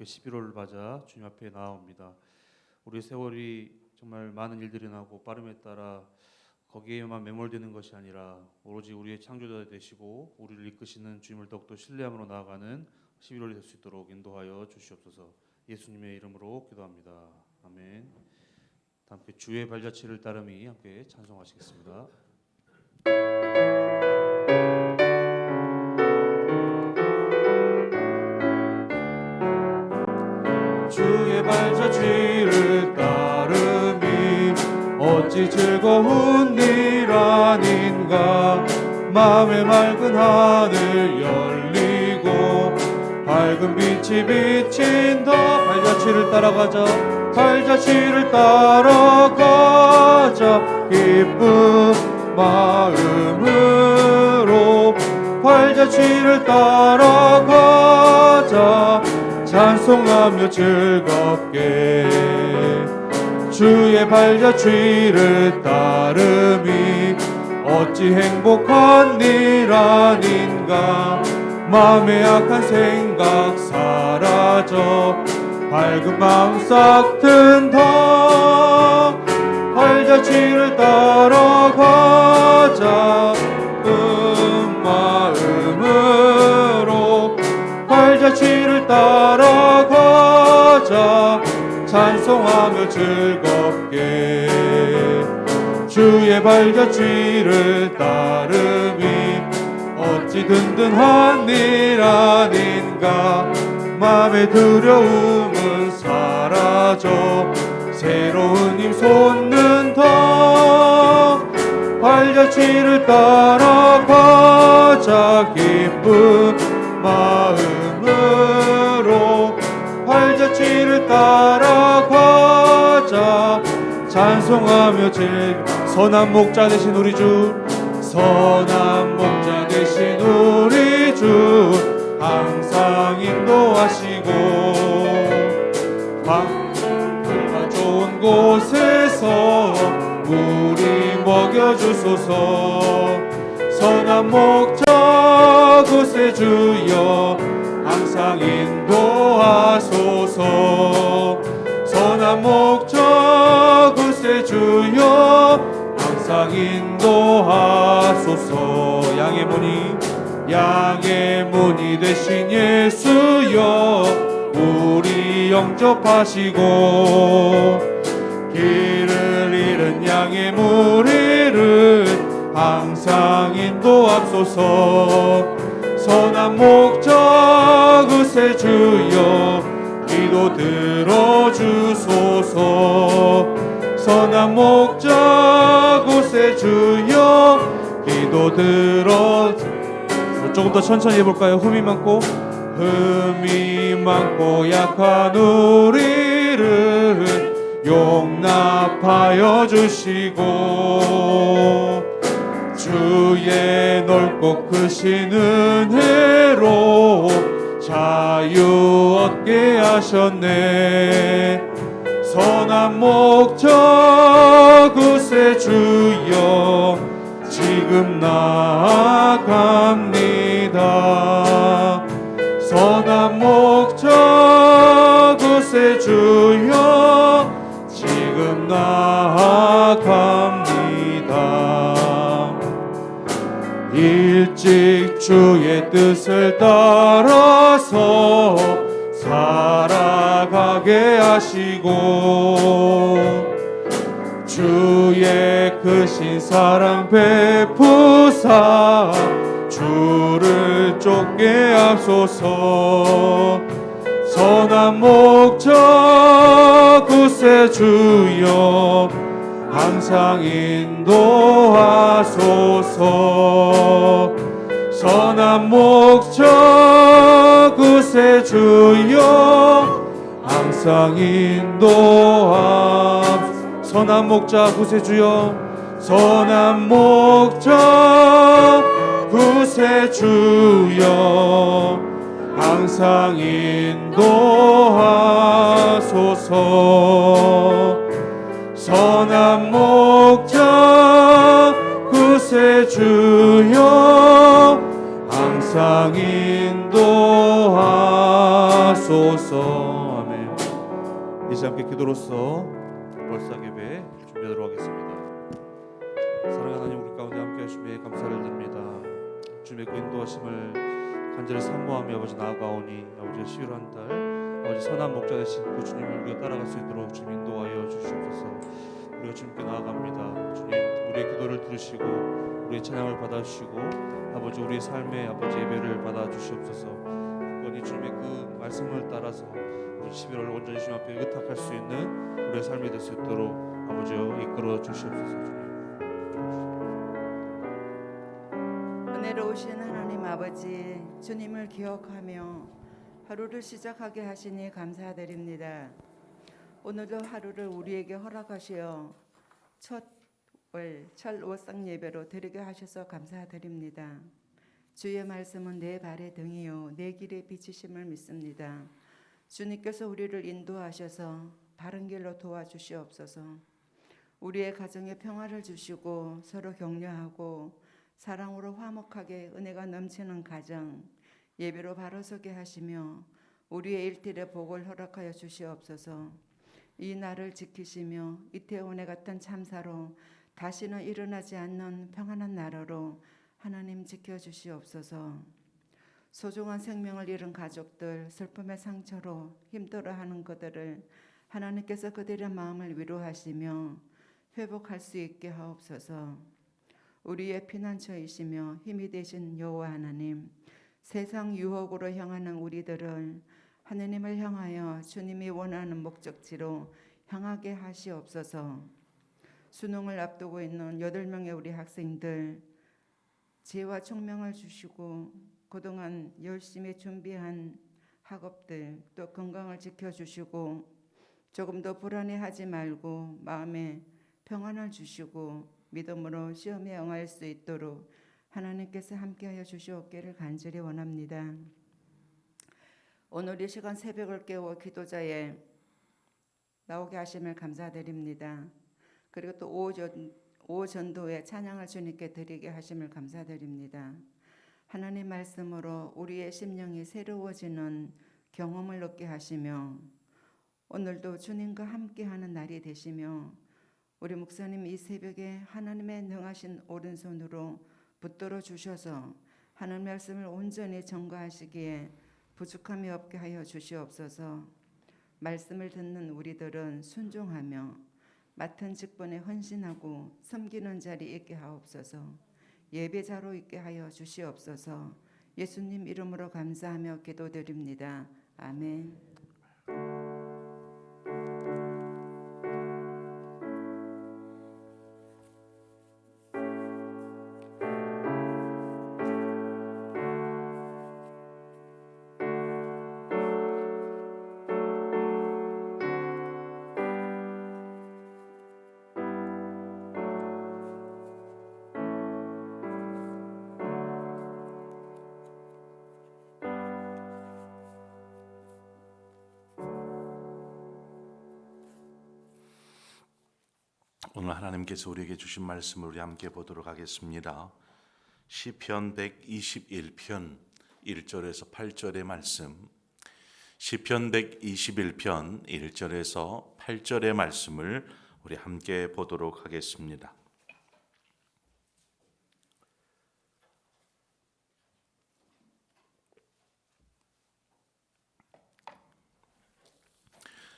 함께 11월을 맞아 주님 앞에 나아옵니다. 우리 세월이 정말 많은 일들이 나고 빠름에 따라 거기에만 매몰되는 것이 아니라 오로지 우리의 창조자 되시고 우리를 이끄시는 주님을 더욱더 신뢰함으로 나아가는 11월이 될 수 있도록 인도하여 주시옵소서. 예수님의 이름으로 기도합니다. 아멘. 함께 주의 발자취를 따름이 함께 찬송하시겠습니다. 주의 발자취를 따름이 어찌 즐거운 일 아닌가. 마음의 맑은 하늘 열리고 밝은 빛이 비친다. 발자취를 따라가자. 발자취를 따라가자. 기쁜 마음으로 발자취를 따라가자. 찬송하며 즐겁게 주의 발자취를 따름이 어찌 행복한 일 아닌가. 마음의 악한 생각 사라져 밝은 마음 싹 든다. 발자취를 따라가자. 마음으로 발자취를 따라가자. 찬송하며 즐겁게 주의 발자취를 따름이 어찌 든든한 일 아닌가. 마음의 두려움은 사라져 새로운 힘 솟는다. 발자취를 따라가자. 기쁜 마음으로 발자취를 따라가자. 찬송하며 선한 목자 되신 우리 주, 선한 목자 되신 우리 주 항상 인도하시고 방풀과 좋은 곳에서 우리 먹여주소서. 선한 목자 구세 주여 항상 인도하소서. 선한 목자 구세 주여 항상 인도하소서. 양의 문이 되신 예수여 우리 영접하시고 길을 잃은 양의 무리를 항상 인도하소서. 선한 목자 구세 주여 기도 들어주소서. 선한 목자 구세 주여 기도 조금 더 천천히 해볼까요? 흠이 많고 약한 우리를 용납하여 주시고 주의 넓고 크신 은혜로 자유 얻게 하셨네. 선한 목자 구세 주여 지금 나아갑니다. 선한 목자 구세 주여 지금 나아갑니다. 일찍 주의 뜻을 따라서 살아가게 하시고 주의 크신 사랑 베푸사 주를 쫓게 하소서. 선한 목자 구세 주여 항상 인도하소서. 선한 목자 구세 주여 항상 인도하소서. 선한 목자 구세 주여 선한 목자 구세 주여 항상 인도하소서. 선한 목자 구세 주여 항상 인도하소서. 아멘. 이제 함께 기도로서 월삭 예배 준비하도록 하겠습니다. 사랑하는 하나님, 우리 가운데 함께 하심에 감사를 드립니다. 주님의 그 인도하심을 간절히 사모하며 아버지 나아가오니 아버지 11월 달 아버지 선한 목자 되신 그 주님을 우리가 따라갈 수 있도록 주님 인도하여 주시옵소서. 우리가 주님께 나아갑니다. 주님, 우리의 기도를 들으시고 우리의 찬양을 받아주시고 아버지 우리의 삶의 아버지 예배를 받아주시옵소서. 굳건히 주님의 그 말씀을 따라서 우리 11월 온전히 주님 앞에 의탁할 수 있는 우리의 삶이 될 수 있도록 아버지여 이끌어 주시옵소서. 주님, 은혜로우신 하나님 아버지, 주님을 기억하며 하루를 시작하게 하시니 감사드립니다. 오늘도 하루를 우리에게 허락하시어 첫 월삭 예배로 드리게 하셔서 감사드립니다. 주의 말씀은 내 발의 등이요 내 길의 빛이심을 믿습니다. 주님께서 우리를 인도하셔서 바른 길로 도와주시옵소서. 우리의 가정에 평화를 주시고 서로 격려하고 사랑으로 화목하게 은혜가 넘치는 가정 예배로 바로 서게 하시며 우리의 일들의 복을 허락하여 주시옵소서. 이 날을 지키시며 이태원에 같은 참사로 다시는 일어나지 않는 평안한 나라로 하나님 지켜주시옵소서. 소중한 생명을 잃은 가족들, 슬픔의 상처로 힘들어하는 그들을 하나님께서 그들의 마음을 위로하시며 회복할 수 있게 하옵소서. 우리의 피난처이시며 힘이 되신 여호와 하나님, 세상 유혹으로 향하는 우리들을 하느님을 향하여 주님이 원하는 목적지로 향하게 하시옵소서. 수능을 앞두고 있는 8명의 우리 학생들 지혜와 총명을 주시고 그동안 열심히 준비한 학업들 또 건강을 지켜주시고 조금 더 불안해하지 말고 마음에 평안을 주시고 믿음으로 시험에 응할 수 있도록 하나님께서 함께하여 주시옵기를 간절히 원합니다. 오늘 이 시간 새벽을 깨워 기도자에 나오게 하심을 감사드립니다. 그리고 또 오후 전도에 찬양을 주님께 드리게 하심을 감사드립니다. 하나님 말씀으로 우리의 심령이 새로워지는 경험을 얻게 하시며 오늘도 주님과 함께하는 날이 되시며 우리 목사님 이 새벽에 하나님의 능하신 오른손으로 붙들어 주셔서 하나님 말씀을 온전히 전가하시기에 부족함이 없게 하여 주시옵소서. 말씀을 듣는 우리들은 순종하며 맡은 직분에 헌신하고 섬기는 자리 있게 하옵소서. 예배자로 있게 하여 주시옵소서. 예수님 이름으로 감사하며 기도드립니다. 아멘. 오늘 하나님께서 우리에게 주신 말씀을 우리 함께 보도록 하겠습니다. 시편 121편 1절에서 8절의 말씀, 시편 121편 1절에서 8절의 말씀을 우리 함께 보도록 하겠습니다.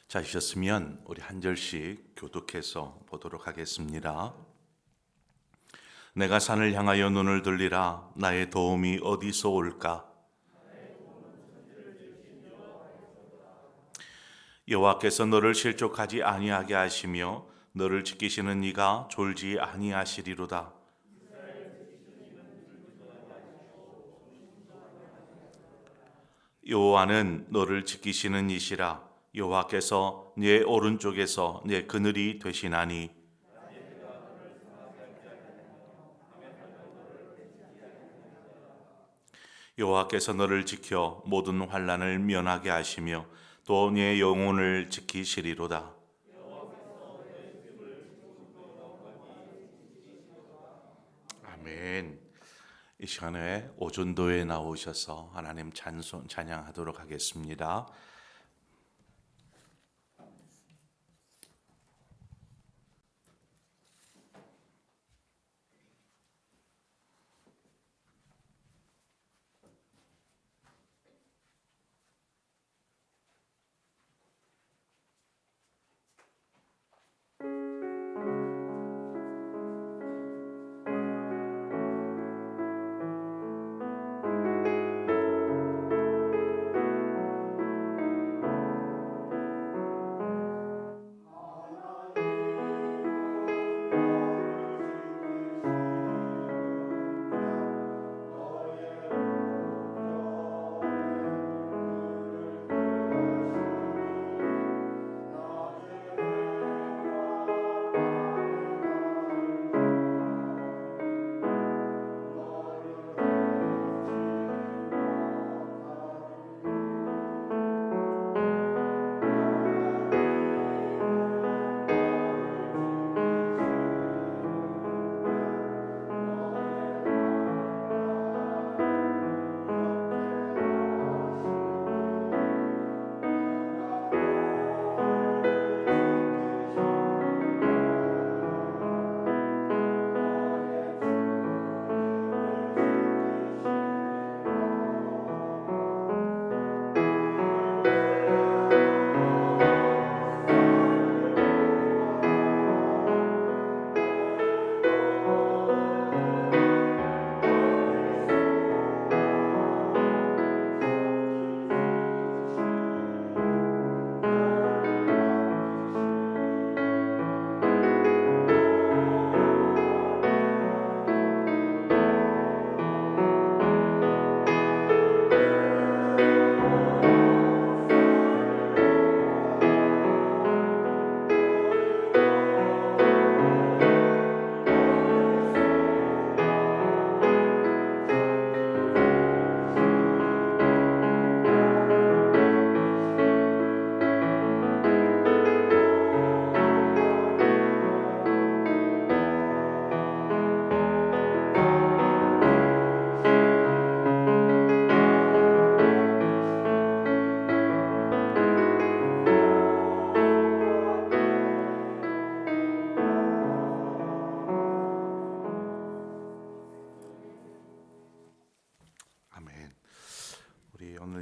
찾으셨으면 우리 한 절씩 교독해서 보도록 하겠습니다. 내가 산을 향하여 눈을 들리라. 나의 도움이 어디서 올까? 여호와께서 너를 실족하지 아니하게 하시며 너를 지키시는 이가 졸지 아니하시리로다. 여호와는 너를 지키시는 이시라. 여호와께서 네 오른쪽에서 네 그늘이 되시나니 여호와께서 너를 지켜 모든 환난을 면하게 하시며 또 네 영혼을 지키시리로다. 아멘. 이 시간에 오전도에 나오셔서 하나님 찬양하도록 하겠습니다.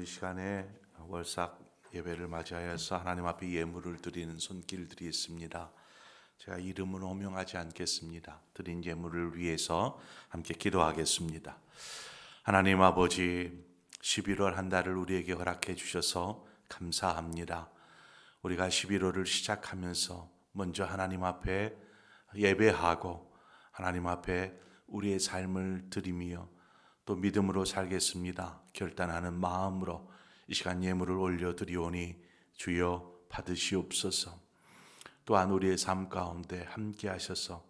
오늘 이 시간에 월삭 예배를 맞이하여서 하나님 앞에 예물을 드리는 손길들이 있습니다. 제가 이름은 호명하지 않겠습니다. 드린 예물을 위해서 함께 기도하겠습니다. 하나님 아버지, 11월 한 달을 우리에게 허락해 주셔서 감사합니다. 우리가 11월을 시작하면서 먼저 하나님 앞에 예배하고 하나님 앞에 우리의 삶을 드리며 또 믿음으로 살겠습니다 결단하는 마음으로 이 시간 예물을 올려드리오니 주여 받으시옵소서. 또한 우리의 삶 가운데 함께 하셔서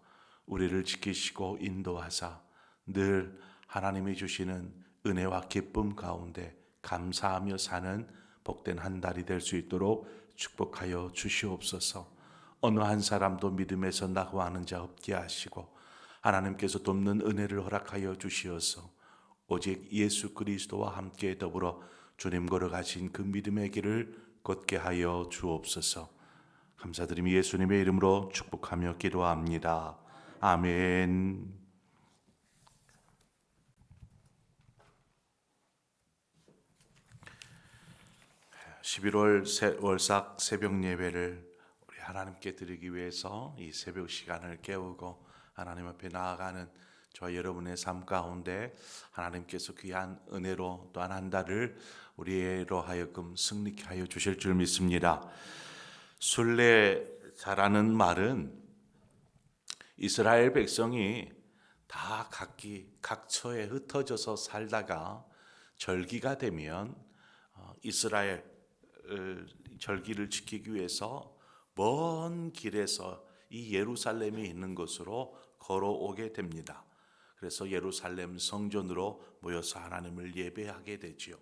우리를 지키시고 인도하사 늘 하나님이 주시는 은혜와 기쁨 가운데 감사하며 사는 복된 한 달이 될 수 있도록 축복하여 주시옵소서. 어느 한 사람도 믿음에서 낙오하는 자 없게 하시고 하나님께서 돕는 은혜를 허락하여 주시어서 오직 예수 그리스도와 함께 더불어 주님 걸어가신 그 믿음의 길을 걷게 하여 주옵소서. 감사드리며 예수님의 이름으로 축복하며 기도합니다. 아멘. 11월 월삭 새벽 예배를 우리 하나님께 드리기 위해서 이 새벽 시간을 깨우고 하나님 앞에 나아가는 저와 여러분의 삶 가운데 하나님께서 귀한 은혜로 또한 한 달을 우리로 하여금 승리케 하여 주실 줄 믿습니다. 순례자라는 말은 이스라엘 백성이 다 각기 각처에 흩어져서 살다가 절기가 되면 이스라엘 절기를 지키기 위해서 먼 길에서 이 예루살렘이 있는 곳으로 걸어오게 됩니다. 그래서 예루살렘 성전으로 모여서 하나님을 예배하게 되지요.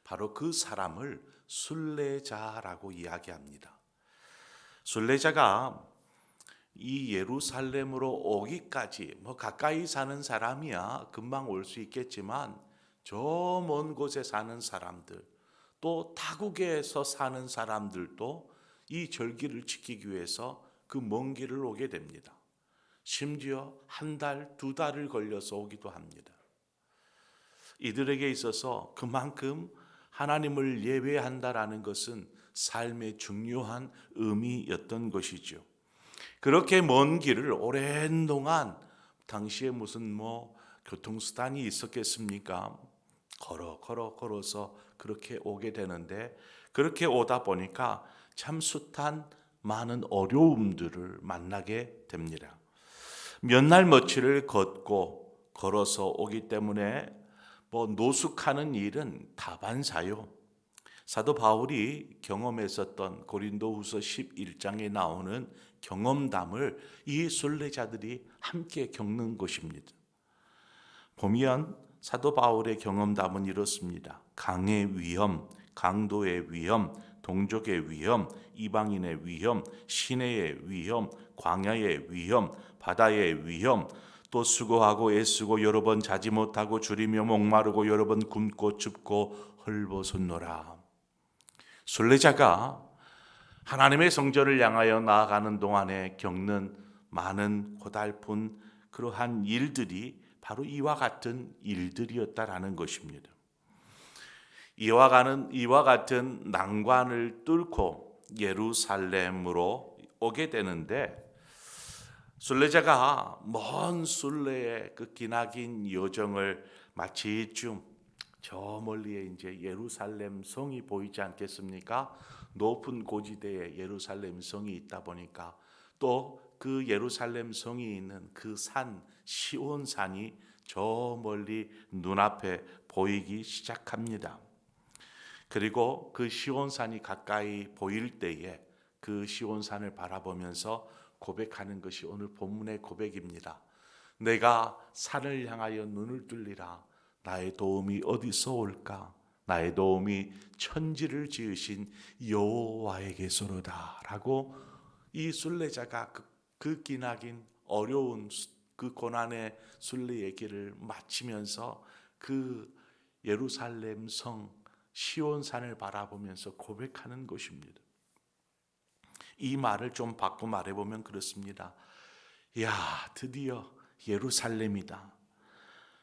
바로 그 사람을 순례자라고 이야기합니다. 순례자가 이 예루살렘으로 오기까지 가까이 사는 사람이야 금방 올 수 있겠지만 저 먼 곳에 사는 사람들 또 타국에서 사는 사람들도 이 절기를 지키기 위해서 그 먼 길을 오게 됩니다. 심지어 한 달, 두 달을 걸려서 오기도 합니다. 이들에게 있어서 그만큼 하나님을 예배한다라는 것은 삶의 중요한 의미였던 것이죠. 그렇게 먼 길을 오랜 동안 당시에 무슨 교통수단이 있었겠습니까? 걸어서 그렇게 오게 되는데 그렇게 오다 보니까 참 숱한 많은 어려움들을 만나게 됩니다. 몇 날 며칠을 걸어서 오기 때문에 노숙하는 일은 다반사요. 사도 바울이 경험했었던 고린도후서 11장에 나오는 경험담을 이 순례자들이 함께 겪는 것입니다. 보면 사도 바울의 경험담은 이렇습니다. 강의 위험, 강도의 위험, 동족의 위험, 이방인의 위험, 시내의 위험, 광야의 위험, 바다의 위험, 또 수고하고 애쓰고 여러 번 자지 못하고 줄이며 목마르고 여러 번 굶고 춥고 헐벗었노라. 순례자가 하나님의 성전을 향하여 나아가는 동안에 겪는 많은 고달픈 그러한 일들이 바로 이와 같은 일들이었다라는 것입니다. 이와 같은 난관을 뚫고 예루살렘으로 오게 되는데 순례자가 먼 순례의 그 기나긴 여정을 마치 저 멀리에 이제 예루살렘 성이 보이지 않겠습니까? 높은 고지대에 예루살렘 성이 있다 보니까 또 그 예루살렘 성이 있는 그 산 시온산이 저 멀리 눈앞에 보이기 시작합니다. 그리고 그 시온산이 가까이 보일 때에 그 시온산을 바라보면서 고백하는 것이 오늘 본문의 고백입니다. 내가 산을 향하여 눈을 뚫리라. 나의 도움이 어디서 올까? 나의 도움이 천지를 지으신 여호와에게서로다 라고 이 순례자가 그 기나긴 어려운 그 고난의 순례의 길을 마치면서 그 예루살렘 성 시온산을 바라보면서 고백하는 것입니다. 이 말을 좀 바꿔 말해보면 그렇습니다. 야, 드디어 예루살렘이다.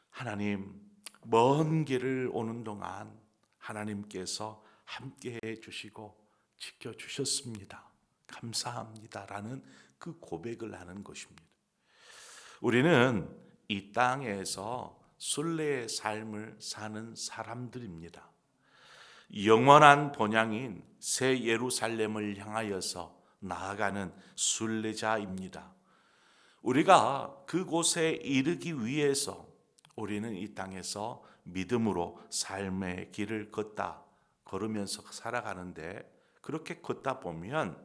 하나님, 먼 길을 오는 동안 하나님께서 함께해 주시고 지켜주셨습니다. 감사합니다라는 그 고백을 하는 것입니다. 우리는 이 땅에서 순례의 삶을 사는 사람들입니다. 영원한 본향인 새 예루살렘을 향하여서 나아가는 순례자입니다. 우리가 그곳에 이르기 위해서 우리는 이 땅에서 믿음으로 삶의 길을 걸으면서 살아가는데, 그렇게 걷다 보면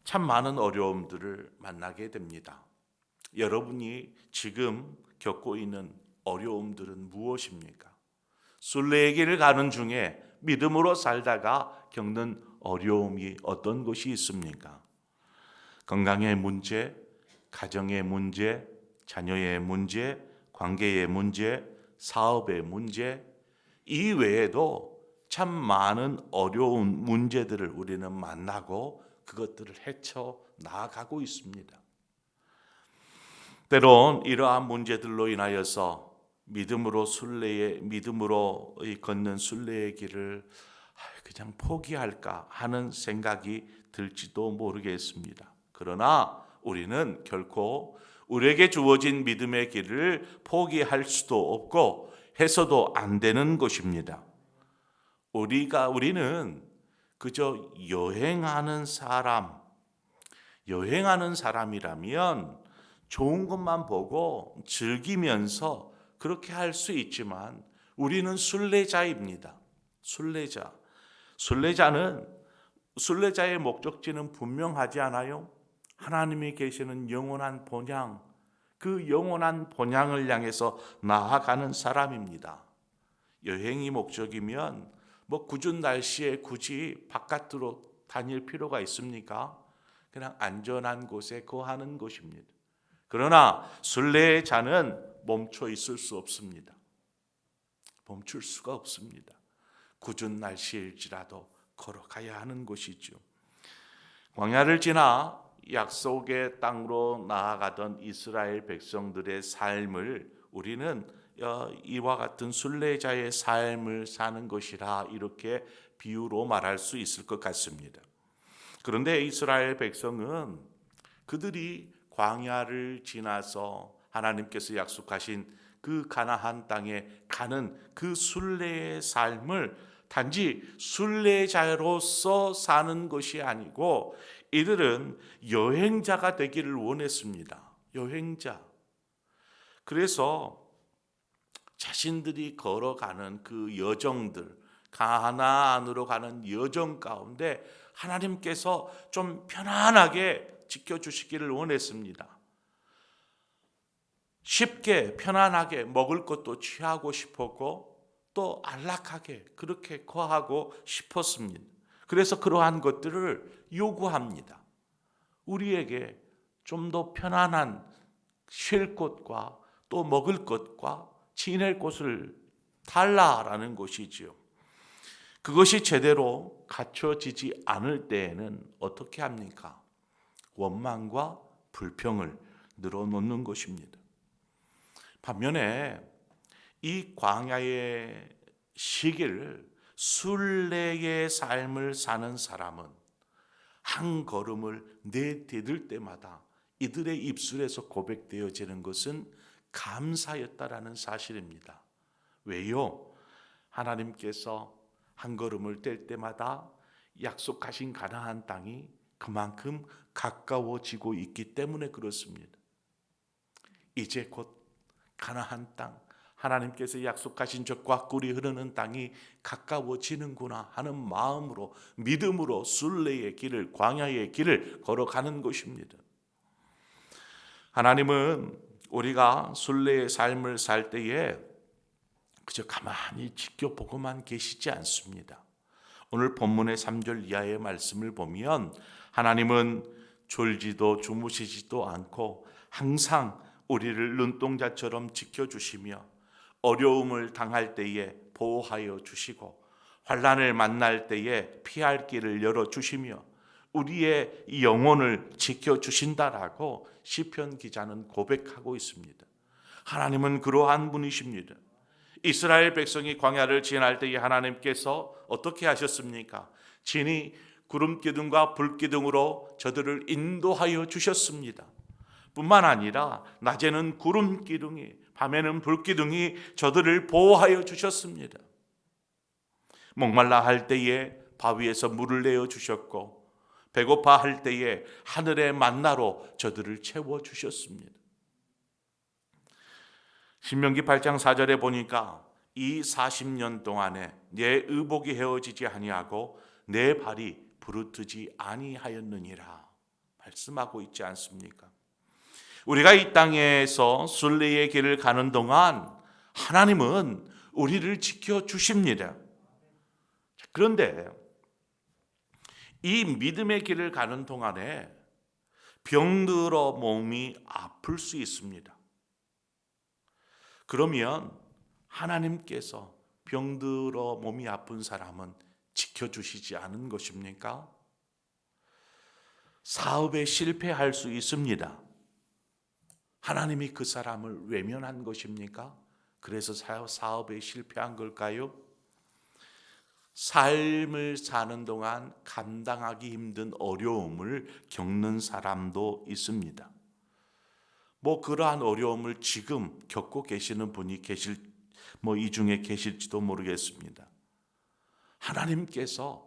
참 많은 어려움들을 만나게 됩니다. 여러분이 지금 겪고 있는 어려움들은 무엇입니까? 순례의 길을 가는 중에 믿음으로 살다가 겪는 어려움이 어떤 것이 있습니까? 건강의 문제, 가정의 문제, 자녀의 문제, 관계의 문제, 사업의 문제, 이 외에도 참 많은 어려운 문제들을 우리는 만나고 그것들을 헤쳐 나아가고 있습니다. 때론 이러한 문제들로 인하여서 믿음으로 걷는 순례의 길을 그냥 포기할까 하는 생각이 들지도 모르겠습니다. 그러나 우리는 결코 우리에게 주어진 믿음의 길을 포기할 수도 없고 해서도 안 되는 것입니다. 우리는 그저 여행하는 사람이라면 좋은 것만 보고 즐기면서 그렇게 할 수 있지만, 우리는 순례자입니다. 순례자의 목적지는 분명하지 않아요? 하나님이 계시는 영원한 본향, 그 영원한 본향을 향해서 나아가는 사람입니다. 여행이 목적이면 궂은 날씨에 굳이 바깥으로 다닐 필요가 있습니까? 그냥 안전한 곳에 거하는 것입니다. 그러나 순례자는 멈춰 있을 수 없습니다. 멈출 수가 없습니다. 궂은 날씨일지라도 걸어가야 하는 것이죠. 광야를 지나 약속의 땅으로 나아가던 이스라엘 백성들의 삶을 우리는 이와 같은 순례자의 삶을 사는 것이라 이렇게 비유로 말할 수 있을 것 같습니다. 그런데 이스라엘 백성은 그들이 광야를 지나서 하나님께서 약속하신 그 가나안 땅에 가는 그 순례의 삶을 단지 순례자로서 사는 것이 아니고 이들은 여행자가 되기를 원했습니다. 여행자. 그래서 자신들이 걸어가는 그 여정들, 가나안으로 가는 여정 가운데 하나님께서 좀 편안하게 지켜주시기를 원했습니다. 쉽게 편안하게 먹을 것도 취하고 싶었고 또 안락하게 그렇게 거하고 싶었습니다. 그래서 그러한 것들을 요구합니다. 우리에게 좀 더 편안한 쉴 곳과 또 먹을 것과 지낼 곳을 달라라는 것이지요. 그것이 제대로 갖춰지지 않을 때에는 어떻게 합니까? 원망과 불평을 늘어놓는 것입니다. 반면에 이 광야의 시기를 순례의 삶을 사는 사람은 한 걸음을 내디딜 때마다 이들의 입술에서 고백되어지는 것은 감사였다라는 사실입니다. 왜요? 하나님께서 한 걸음을 뗄 때마다 약속하신 가나안 땅이 그만큼 가까워지고 있기 때문에 그렇습니다. 이제 곧 가나안 땅, 하나님께서 약속하신 젖과 꿀이 흐르는 땅이 가까워지는구나 하는 마음으로 믿음으로 순례의 길을, 광야의 길을 걸어가는 것입니다. 하나님은 우리가 순례의 삶을 살 때에 그저 가만히 지켜보고만 계시지 않습니다. 오늘 본문의 3절 이하의 말씀을 보면 하나님은 졸지도 주무시지도 않고 항상 우리를 눈동자처럼 지켜주시며 어려움을 당할 때에 보호하여 주시고 환난을 만날 때에 피할 길을 열어주시며 우리의 영혼을 지켜주신다라고 시편 기자는 고백하고 있습니다. 하나님은 그러한 분이십니다. 이스라엘 백성이 광야를 지날 때에 하나님께서 어떻게 하셨습니까? 진히 구름 기둥과 불 기둥으로 저들을 인도하여 주셨습니다. 뿐만 아니라 낮에는 구름 기둥이, 밤에는 불 기둥이 저들을 보호하여 주셨습니다. 목말라 할 때에 바위에서 물을 내어 주셨고, 배고파 할 때에 하늘의 만나로 저들을 채워 주셨습니다. 신명기 8장 4절에 보니까 이 40년 동안에 내 의복이 헤어지지 아니하고 내 발이 부르트지 아니하였느니라 말씀하고 있지 않습니까? 우리가 이 땅에서 순례의 길을 가는 동안 하나님은 우리를 지켜주십니다. 그런데 이 믿음의 길을 가는 동안에 병들어 몸이 아플 수 있습니다. 그러면 하나님께서 병들어 몸이 아픈 사람은 지켜주시지 않은 것입니까? 사업에 실패할 수 있습니다. 하나님이 그 사람을 외면한 것입니까? 그래서 사업에 실패한 걸까요? 삶을 사는 동안 감당하기 힘든 어려움을 겪는 사람도 있습니다. 그러한 어려움을 지금 겪고 계시는 분이 이 중에 계실지도 모르겠습니다. 하나님께서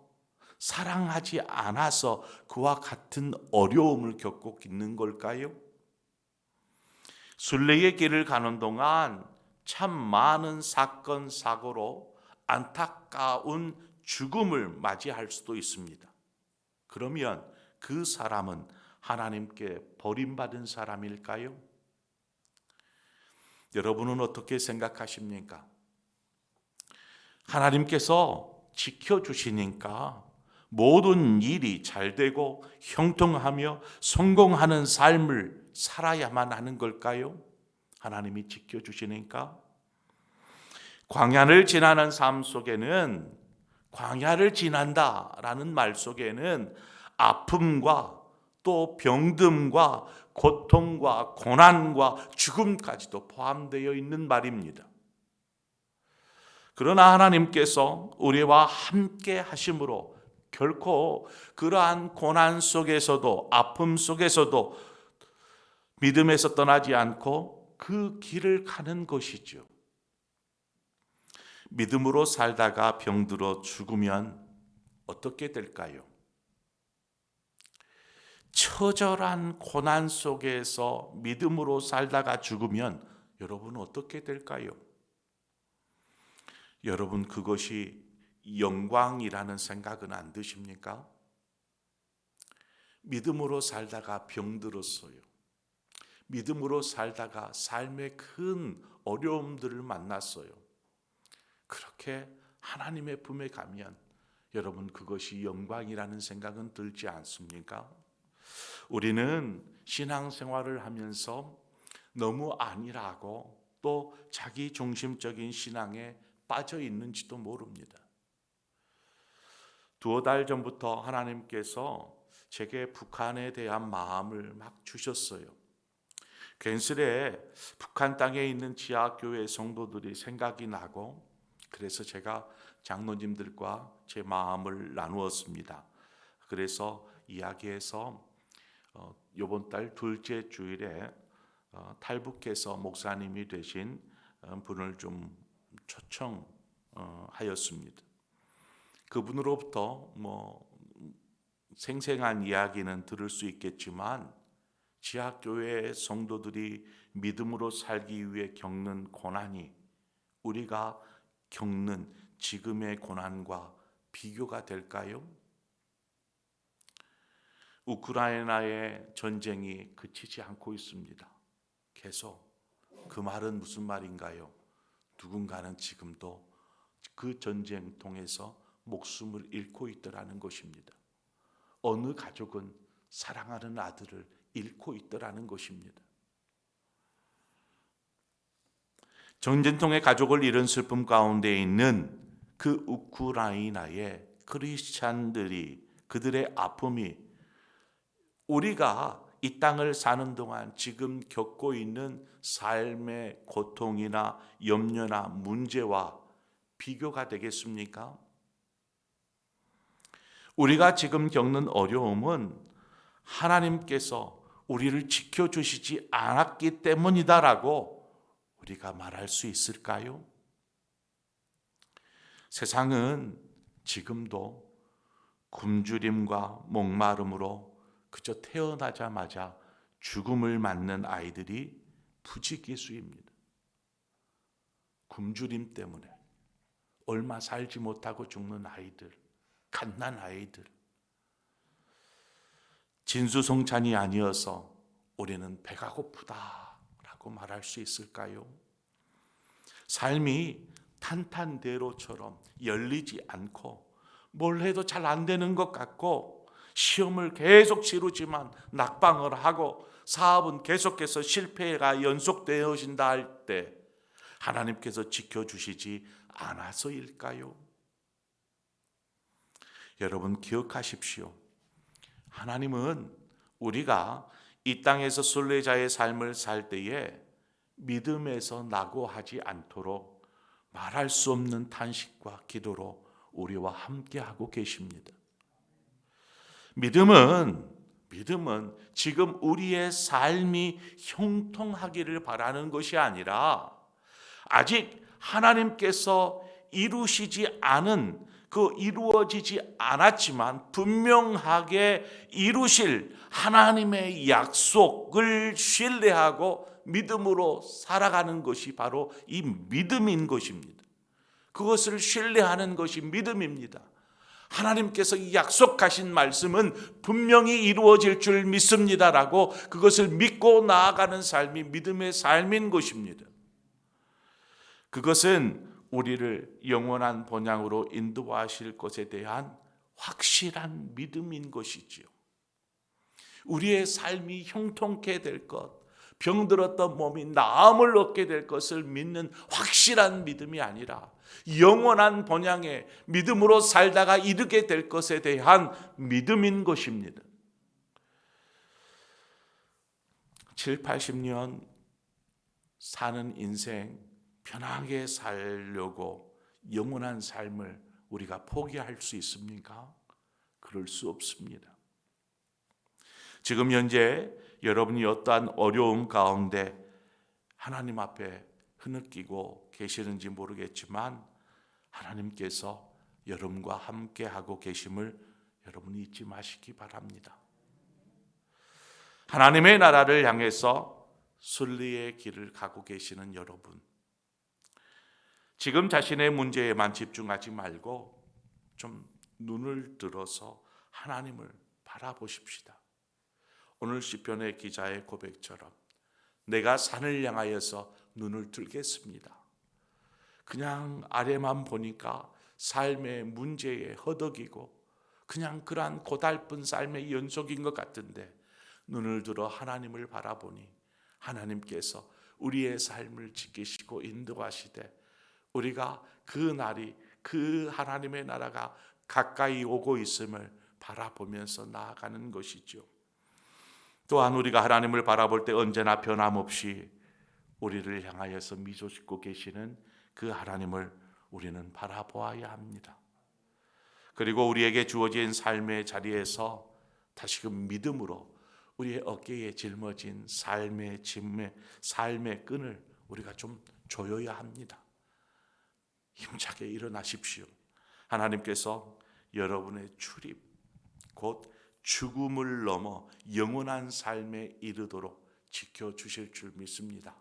사랑하지 않아서 그와 같은 어려움을 겪고 있는 걸까요? 순례의 길을 가는 동안 참 많은 사건, 사고로 안타까운 죽음을 맞이할 수도 있습니다. 그러면 그 사람은 하나님께 버림받은 사람일까요? 여러분은 어떻게 생각하십니까? 하나님께서 지켜주시니까 모든 일이 잘 되고 형통하며 성공하는 삶을 살아야만 하는 걸까요? 하나님이 지켜주시니까. 광야를 지나는 삶 속에는, 광야를 지난다라는 말 속에는 아픔과 또 병듦과 고통과 고난과 죽음까지도 포함되어 있는 말입니다. 그러나 하나님께서 우리와 함께 하심으로 결코 그러한 고난 속에서도, 아픔 속에서도 믿음에서 떠나지 않고 그 길을 가는 것이죠. 믿음으로 살다가 병들어 죽으면 어떻게 될까요? 처절한 고난 속에서 믿음으로 살다가 죽으면 여러분은 어떻게 될까요? 여러분, 그것이 영광이라는 생각은 안 드십니까? 믿음으로 살다가 병들었어요. 믿음으로 살다가 삶의 큰 어려움들을 만났어요. 그렇게 하나님의 품에 가면 여러분, 그것이 영광이라는 생각은 들지 않습니까? 우리는 신앙생활을 하면서 너무 안일하고 또 자기 중심적인 신앙에 빠져 있는지도 모릅니다. 두어 달 전부터 하나님께서 제게 북한에 대한 마음을 막 주셨어요. 괜스레 북한 땅에 있는 지하교회 성도들이 생각이 나고, 그래서 제가 장로님들과 제 마음을 나누었습니다. 그래서 이야기해서 이번 달 둘째 주일에 탈북해서 목사님이 되신 분을 좀 초청하였습니다. 그분으로부터 생생한 이야기는 들을 수 있겠지만, 지하교회 성도들이 믿음으로 살기 위해 겪는 고난이 우리가 겪는 지금의 고난과 비교가 될까요? 우크라이나의 전쟁이 그치지 않고 있습니다. 계속. 그 말은 무슨 말인가요? 누군가는 지금도 그 전쟁 통해서 목숨을 잃고 있더라는 것입니다. 어느 가족은 사랑하는 아들을 잃고 있더라는 것입니다. 전쟁통의 가족을 잃은 슬픔 가운데 있는 그 우크라이나의 크리스찬들이, 그들의 아픔이 우리가 이 땅을 사는 동안 지금 겪고 있는 삶의 고통이나 염려나 문제와 비교가 되겠습니까? 우리가 지금 겪는 어려움은 하나님께서 우리를 지켜주시지 않았기 때문이다라고 우리가 말할 수 있을까요? 세상은 지금도 굶주림과 목마름으로 그저 태어나자마자 죽음을 맞는 아이들이 부지기수입니다. 굶주림 때문에 얼마 살지 못하고 죽는 아이들, 갓난 아이들. 진수성찬이 아니어서 우리는 배가 고프다라고 말할 수 있을까요? 삶이 탄탄대로처럼 열리지 않고 뭘 해도 잘 안 되는 것 같고 시험을 계속 치르지만 낙방을 하고 사업은 계속해서 실패가 연속되어진다 할 때 하나님께서 지켜주시지 않아서일까요? 여러분 기억하십시오. 하나님은 우리가 이 땅에서 순례자의 삶을 살 때에 믿음에서 낙오하지 않도록 말할 수 없는 탄식과 기도로 우리와 함께하고 계십니다. 믿음은 지금 우리의 삶이 형통하기를 바라는 것이 아니라 아직 하나님께서 이루시지 않은 이루어지지 않았지만 분명하게 이루실 하나님의 약속을 신뢰하고 믿음으로 살아가는 것이 바로 이 믿음인 것입니다. 그것을 신뢰하는 것이 믿음입니다. 하나님께서 이 약속하신 말씀은 분명히 이루어질 줄 믿습니다라고 그것을 믿고 나아가는 삶이 믿음의 삶인 것입니다. 그것은 우리를 영원한 본향으로 인도하실 것에 대한 확실한 믿음인 것이지요. 우리의 삶이 형통케 될 것, 병들었던 몸이 나음을 얻게 될 것을 믿는 확실한 믿음이 아니라 영원한 본향에 믿음으로 살다가 이르게 될 것에 대한 믿음인 것입니다. 7, 80년 사는 인생 편하게 살려고 영원한 삶을 우리가 포기할 수 있습니까? 그럴 수 없습니다. 지금 현재 여러분이 어떠한 어려움 가운데 하나님 앞에 흐느끼고 계시는지 모르겠지만 하나님께서 여러분과 함께하고 계심을 여러분이 잊지 마시기 바랍니다. 하나님의 나라를 향해서 순리의 길을 가고 계시는 여러분, 지금 자신의 문제에만 집중하지 말고 좀 눈을 들어서 하나님을 바라보십시다. 오늘 시편의 기자의 고백처럼 내가 산을 향하여서 눈을 들겠습니다. 그냥 아래만 보니까 삶의 문제에 허덕이고 그냥 그러한 고달픈 삶의 연속인 것 같은데 눈을 들어 하나님을 바라보니 하나님께서 우리의 삶을 지키시고 인도하시되 우리가 그 날이 그 하나님의 나라가 가까이 오고 있음을 바라보면서 나아가는 것이죠. 또한 우리가 하나님을 바라볼 때 언제나 변함없이 우리를 향하여서 미소 짓고 계시는 그 하나님을 우리는 바라보아야 합니다. 그리고 우리에게 주어진 삶의 자리에서 다시금 믿음으로 우리의 어깨에 짊어진 삶의 짐의 삶의 끈을 우리가 좀 조여야 합니다. 힘차게 일어나십시오. 하나님께서 여러분의 출입 곧 죽음을 넘어 영원한 삶에 이르도록 지켜주실 줄 믿습니다.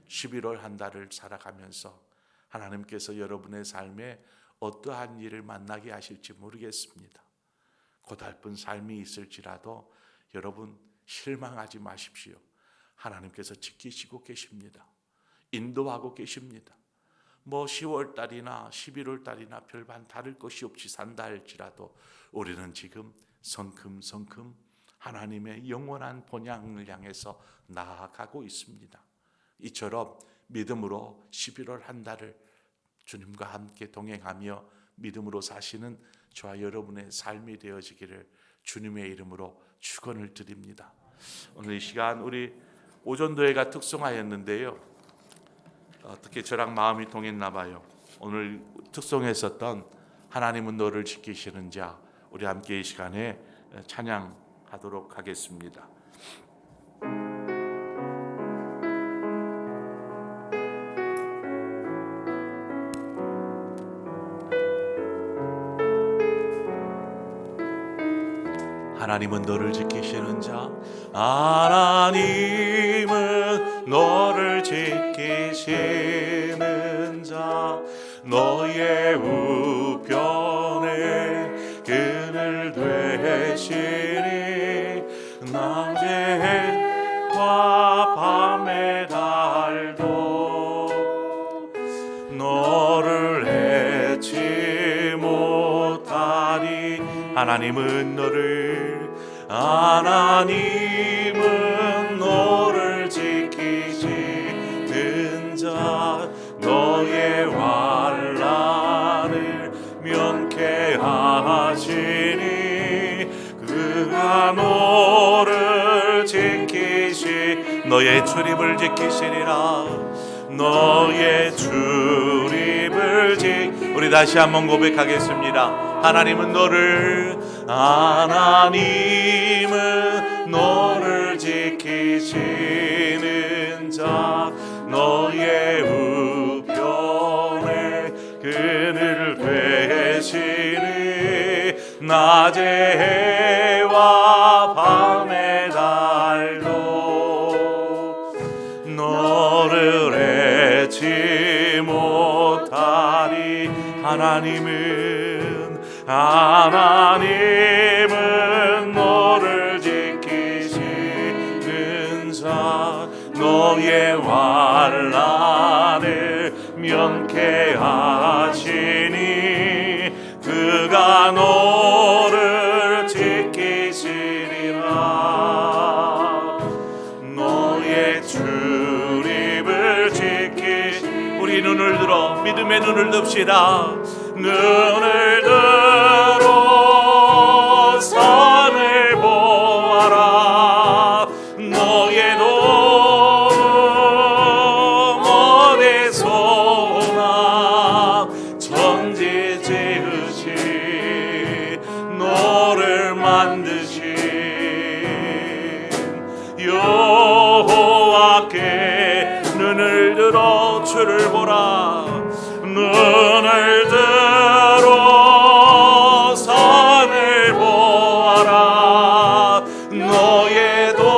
11월 한 달을 살아가면서 하나님께서 여러분의 삶에 어떠한 일을 만나게 하실지 모르겠습니다. 고달픈 삶이 있을지라도 여러분 실망하지 마십시오. 하나님께서 지키시고 계십니다. 인도하고 계십니다. 10월 달이나 11월 달이나 별반 다를 것이 없이 산다 할지라도 우리는 지금 성큼성큼 하나님의 영원한 본향을 향해서 나아가고 있습니다. 이처럼 믿음으로 11월 한 달을 주님과 함께 동행하며 믿음으로 사시는 저와 여러분의 삶이 되어지기를 주님의 이름으로 축원을 드립니다. 오늘 이 시간 우리 오전도회가 특송하였는데요. 어떻게 저랑 마음이 통했나 봐요. 오늘 특송했었던 하나님은 너를 지키시는 자, 우리 함께 이 시간에 찬양하도록 하겠습니다. 하나님은 너를 지키시는 자, 하나님은 너를 지키시는 자, 너의 우편에 그늘 되시니 낮에와 밤의 달도 너를 해치 못하리. 하나님은 너를 지키시는 자, 너의 환난을 면케하시니 그가 너를 지키시. 너의 출입을 지키시리라. 너의 출입을 우리 다시 한번 고백하겠습니다. 하나님은 너를 지키시는 자, 너의 우편에 그늘 되시니 낮의 해와 밤의 달도 너를 해치 못하리. 하나님은 너를 지키시는 자, 너의 환난을 면케하시니 그가 너를 지키시리라. 너의 출입을 우리 눈을 들어 믿음의 눈을 듭시다. 눈을 들어 산을 보아라. 너의 도움 어디서 오나. 천지 지으신 너를 만드신 여호와께 눈을 들어 주를 보라. 눈을 들어 산을 보아라. 너의 도움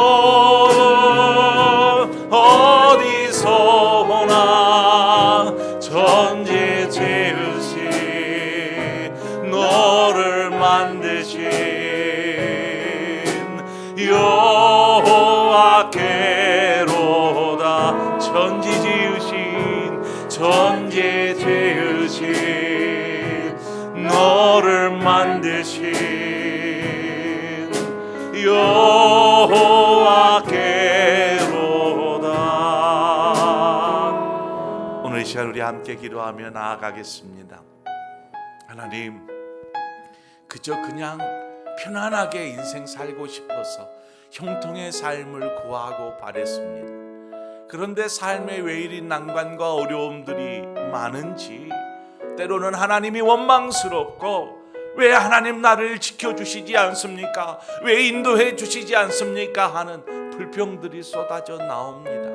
어디서 오나. 천지 지으신 너를 만드신 여호와께로다. 천지 지으신 너를 만드신 여호와께로다. 오늘 이 시간 우리 함께 기도하며 나아가겠습니다. 하나님, 그저 그냥 편안하게 인생 살고 싶어서 형통의 삶을 구하고 바랬습니다. 그런데 삶에 왜 이리 난관과 어려움들이 많은지, 때로는 하나님이 원망스럽고 왜 하나님 나를 지켜주시지 않습니까? 왜 인도해 주시지 않습니까? 하는 불평들이 쏟아져 나옵니다.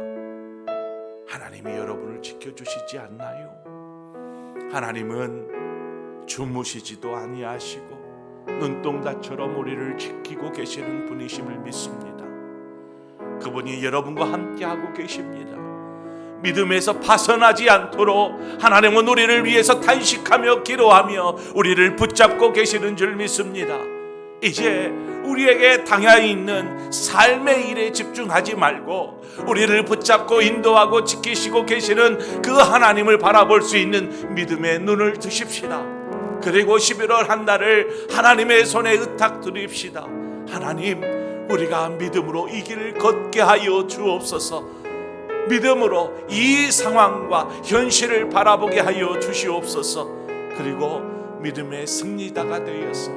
하나님이 여러분을 지켜주시지 않나요? 하나님은 주무시지도 아니하시고 눈동자처럼 우리를 지키고 계시는 분이심을 믿습니다. 그분이 여러분과 함께하고 계십니다. 믿음에서 벗어나지 않도록 하나님은 우리를 위해서 탄식하며 기도하며 우리를 붙잡고 계시는 줄 믿습니다. 이제 우리에게 당해 있는 삶의 일에 집중하지 말고 우리를 붙잡고 인도하고 지키시고 계시는 그 하나님을 바라볼 수 있는 믿음의 눈을 드십시다. 그리고 11월 한 달을 하나님의 손에 의탁드립시다. 하나님, 우리가 믿음으로 이 길을 걷게 하여 주옵소서. 믿음으로 이 상황과 현실을 바라보게 하여 주시옵소서. 그리고 믿음의 승리자가 되어서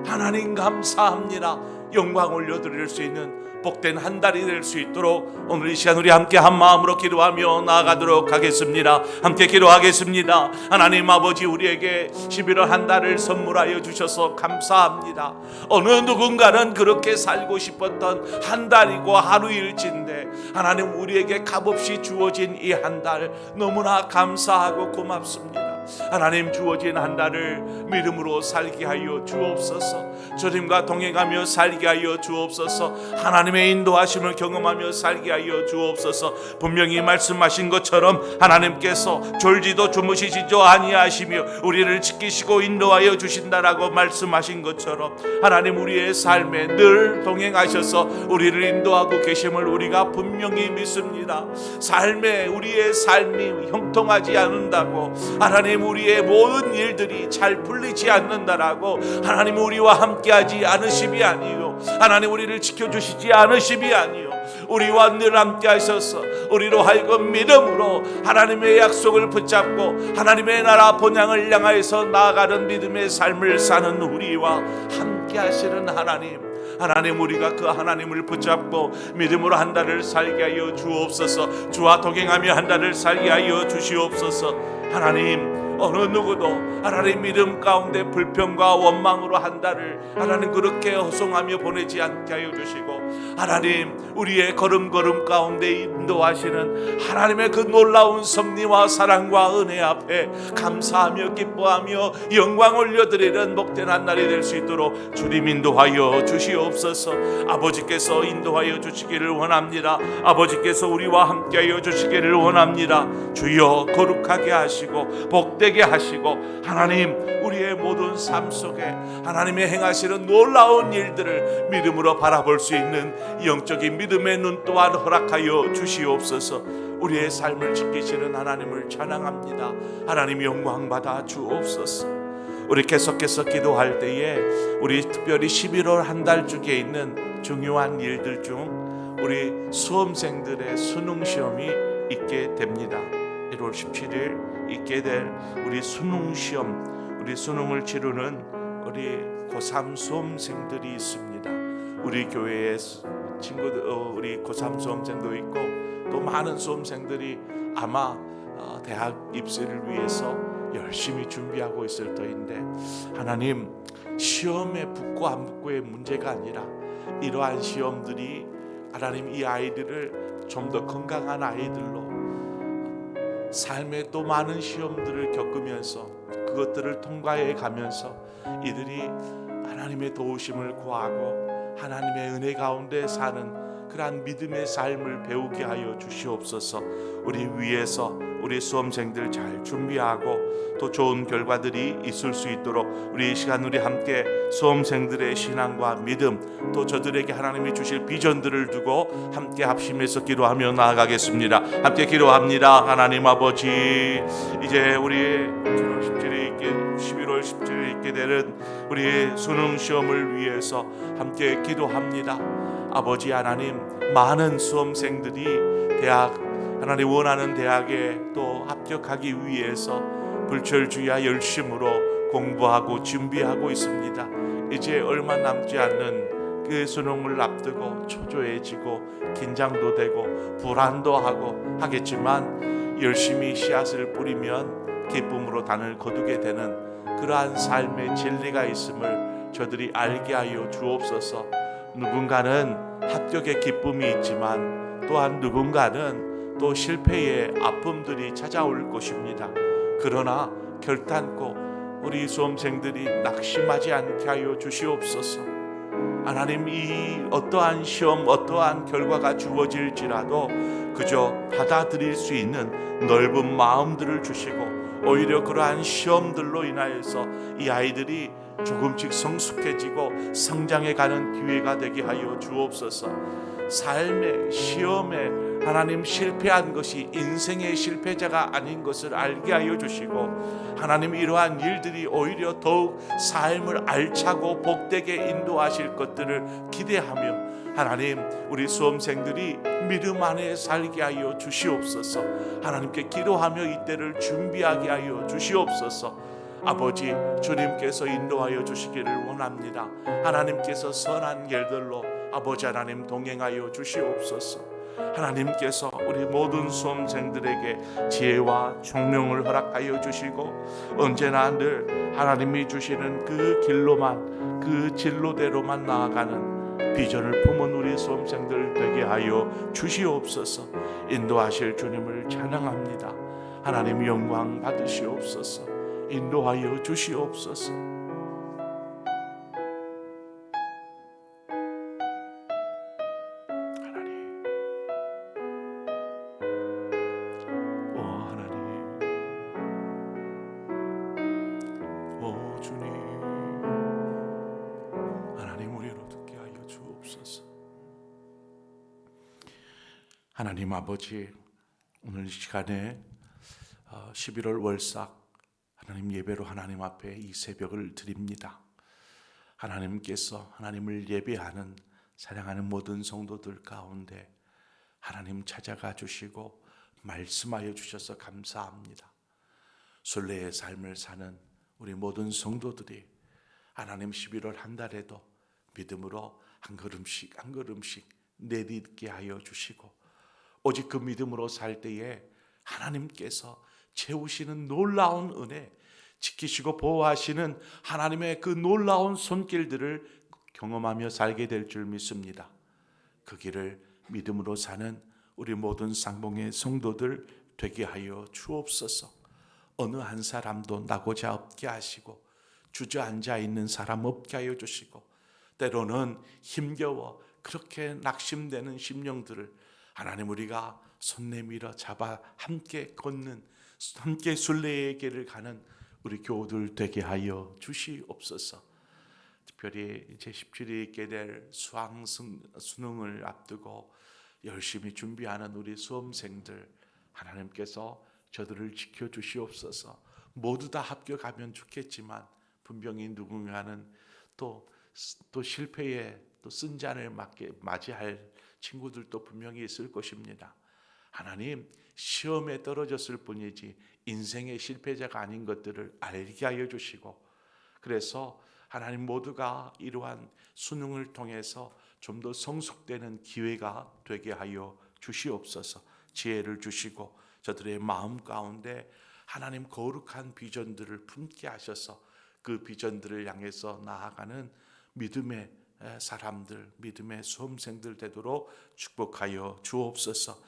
하나님 감사합니다. 영광 올려드릴 수 있는 복된 한 달이 될 수 있도록 오늘 이 시간 우리 함께 한 마음으로 기도하며 나아가도록 하겠습니다. 함께 기도하겠습니다. 하나님 아버지, 우리에게 11월 한 달을 선물하여 주셔서 감사합니다. 어느 누군가는 그렇게 살고 싶었던 한 달이고 하루일진데 하나님, 우리에게 값없이 주어진 이 한 달 너무나 감사하고 고맙습니다. 하나님, 주어진 한 달을 믿음으로 살게 하여 주옵소서. 주님과 동행하며 살게 하여 주옵소서. 하나님의 인도하심을 경험하며 살게 하여 주옵소서. 분명히 말씀하신 것처럼 하나님께서 졸지도 주무시지도 아니하시며 우리를 지키시고 인도하여 주신다라고 말씀하신 것처럼 하나님, 우리의 삶에 늘 동행하셔서 우리를 인도하고 계심을 우리가 분명히 믿습니다. 우리의 삶이 형통하지 않는다고, 하나님 우리의 모든 일들이 잘 풀리지 않는다라고, 하나님 우리와 함께하지 않으심이 아니요, 하나님 우리를 지켜주시지 않으심이 아니요, 우리와 늘 함께 하셔서 우리로 하여금 믿음으로 하나님의 약속을 붙잡고 하나님의 나라 본향을 향하여서 나아가는 믿음의 삶을 사는 우리와 함께 하시는 하나님, 우리가 그 하나님을 붙잡고 믿음으로 한 달을 살게 하여 주옵소서. 주와 동행하며 한 달을 살게 하여 주시옵소서. 하나님, 어느 누구도 하나님 믿음 가운데 불평과 원망으로 한 달을 하나님 그렇게 허송하며 보내지 않게 하여 주시고, 하나님 우리의 걸음걸음 가운데 인도하시는 하나님의 그 놀라운 섭리와 사랑과 은혜 앞에 감사하며 기뻐하며 영광 올려드리는 복된 한 날이 될 수 있도록 주님 인도하여 주시옵소서. 아버지께서 인도하여 주시기를 원합니다. 아버지께서 우리와 함께하여 주시기를 원합니다. 주여, 거룩하게 하시고 복되게 하시고, 하나님 우리의 모든 삶 속에 하나님의 행하시는 놀라운 일들을 믿음으로 바라볼 수 있는 영적인 믿음의 눈 또한 허락하여 주시옵소서. 우리의 삶을 지키시는 하나님을 찬양합니다. 하나님 영광 받아 주옵소서. 우리 계속해서 기도할 때에 우리 특별히 11월 한 달 중에 있는 중요한 일들 중 우리 수험생들의 수능 시험이 있게 됩니다. 1월 17일 있게 될 우리 수능 시험, 우리 수능을 치르는 우리 고3 수험생들이 있습니다. 우리 교회의 친구들, 우리 고3 수험생도 있고 또 많은 수험생들이 아마 대학 입시를 위해서 열심히 준비하고 있을 터인데, 하나님 시험에 붙고 안 붙고의 문제가 아니라 이러한 시험들이 하나님 이 아이들을 좀 더 건강한 아이들로 삶의 또 많은 시험들을 겪으면서 그것들을 통과해 가면서 이들이 하나님의 도우심을 구하고 하나님의 은혜 가운데 사는 그러한 믿음의 삶을 배우게 하여 주시옵소서. 우리 위에서 우리 수험생들 잘 준비하고 또 좋은 결과들이 있을 수 있도록 우리 이 시간 우리 함께 수험생들의 신앙과 믿음, 또 저들에게 하나님이 주실 비전들을 두고 함께 합심해서 기도하며 나아가겠습니다. 함께 기도합니다. 하나님 아버지, 이제 우리 11월 17일에 있게 되는 우리 수능 시험을 위해서 함께 기도합니다. 아버지 하나님, 많은 수험생들이 대학, 하나님 원하는 대학에 또 합격하기 위해서 불철주야 열심으로 공부하고 준비하고 있습니다. 이제 얼마 남지 않는 그 수능을 앞두고 초조해지고 긴장도 되고 불안도 하고 하겠지만 열심히 씨앗을 뿌리면 기쁨으로 단을 거두게 되는 그러한 삶의 진리가 있음을 저들이 알게 하여 주옵소서. 누군가는 합격의 기쁨이 있지만 또한 누군가는 또 실패의 아픔들이 찾아올 것입니다. 그러나 결단코 우리 수험생들이 낙심하지 않게 하여 주시옵소서. 하나님, 이 어떠한 시험, 어떠한 결과가 주어질지라도 그저 받아들일 수 있는 넓은 마음들을 주시고, 오히려 그러한 시험들로 인하여서 이 아이들이 조금씩 성숙해지고 성장해가는 기회가 되게 하여 주옵소서. 삶의 시험에 하나님 실패한 것이 인생의 실패자가 아닌 것을 알게 하여 주시고, 하나님 이러한 일들이 오히려 더욱 삶을 알차고 복되게 인도하실 것들을 기대하며 하나님 우리 수험생들이 믿음 안에 살게 하여 주시옵소서. 하나님께 기도하며 이때를 준비하게 하여 주시옵소서. 아버지 주님께서 인도하여 주시기를 원합니다. 하나님께서 선한 길들로 아버지 하나님 동행하여 주시옵소서. 하나님께서 우리 모든 수험생들에게 지혜와 총명을 허락하여 주시고 언제나 늘 하나님이 주시는 그 길로만, 그 진로대로만 나아가는 비전을 품은 우리 수험생들 되게 하여 주시옵소서. 인도하실 주님을 찬양합니다. 하나님 영광 받으시옵소서. 인도하여 주시옵소서. 하나님 아버지, 오늘 이 시간에 11월 월삭 하나님 예배로 하나님 앞에 이 새벽을 드립니다. 하나님께서 하나님을 예배하는 사랑하는 모든 성도들 가운데 하나님 찾아가 주시고 말씀하여 주셔서 감사합니다. 순례의 삶을 사는 우리 모든 성도들이 하나님 11월 한 달에도 믿음으로 한 걸음씩 한 걸음씩 내딛게 하여 주시고 오직 그 믿음으로 살 때에 하나님께서 채우시는 놀라운 은혜, 지키시고 보호하시는 하나님의 그 놀라운 손길들을 경험하며 살게 될 줄 믿습니다. 그 길을 믿음으로 사는 우리 모든 상봉의 성도들 되게 하여 주옵소서. 어느 한 사람도 나고자 없게 하시고 주저앉아 있는 사람 없게 하여 주시고 때로는 힘겨워 그렇게 낙심되는 심령들을 하나님 우리가 손 내밀어 잡아 함께 걷는, 함께 순례의 길을 가는 우리 교우들 되게 하여 주시옵소서. 특별히 이제 17일에 있게 될 수학 수능을 앞두고 열심히 준비하는 우리 수험생들 하나님께서 저들을 지켜주시옵소서. 모두 다 합격하면 좋겠지만 분명히 누군가는 또 실패에 또 쓴잔을 맞이할 친구들도 분명히 있을 것입니다. 하나님, 시험에 떨어졌을 뿐이지 인생의 실패자가 아닌 것들을 알게 하여 주시고 그래서 하나님 모두가 이러한 수능을 통해서 좀 더 성숙되는 기회가 되게 하여 주시옵소서. 지혜를 주시고 저들의 마음 가운데 하나님 거룩한 비전들을 품게 하셔서 그 비전들을 향해서 나아가는 믿음의 사람들, 믿음의 수험생들 되도록 축복하여 주옵소서.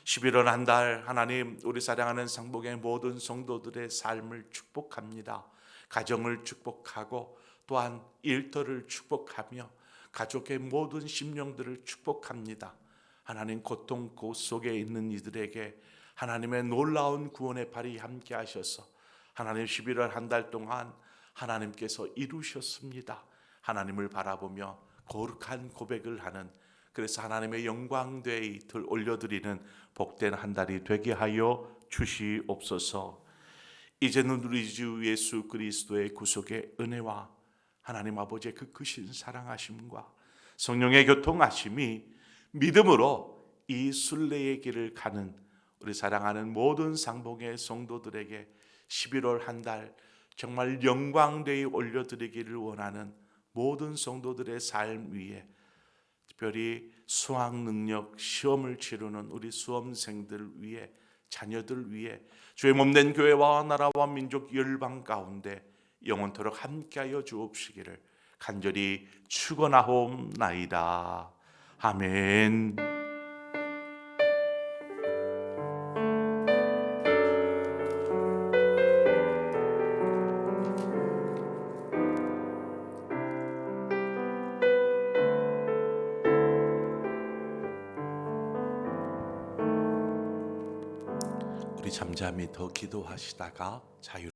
11월 한 달 하나님 우리 사랑하는 상복의 모든 성도들의 삶을 축복합니다. 가정을 축복하고 또한 일터를 축복하며 가족의 모든 심령들을 축복합니다. 하나님 고통 속에 있는 이들에게 하나님의 놀라운 구원의 발이 함께 하셔서 하나님 11월 한 달 동안 하나님께서 이루셨습니다. 하나님을 바라보며 거룩한 고백을 하는, 그래서 하나님의 영광되이 올려드리는 복된 한 달이 되게 하여 주시옵소서. 이제는 우리 주 예수 그리스도의 구속의 은혜와 하나님 아버지의 그 크신 사랑하심과 성령의 교통하심이 믿음으로 이 순례의 길을 가는 우리 사랑하는 모든 상봉의 성도들에게 11월 한 달 정말 영광되이 올려드리기를 원하는 모든 성도들의 삶 위에 특별히 수학 능력 시험을 치르는 우리 수험생들 위에 자녀들 위에 주의 몸된 교회와 나라와 민족 열방 가운데 영원토록 함께하여 주옵시기를 간절히 축원하옵나이다. 아멘. 우리 잠잠히 더 기도하시다가 자유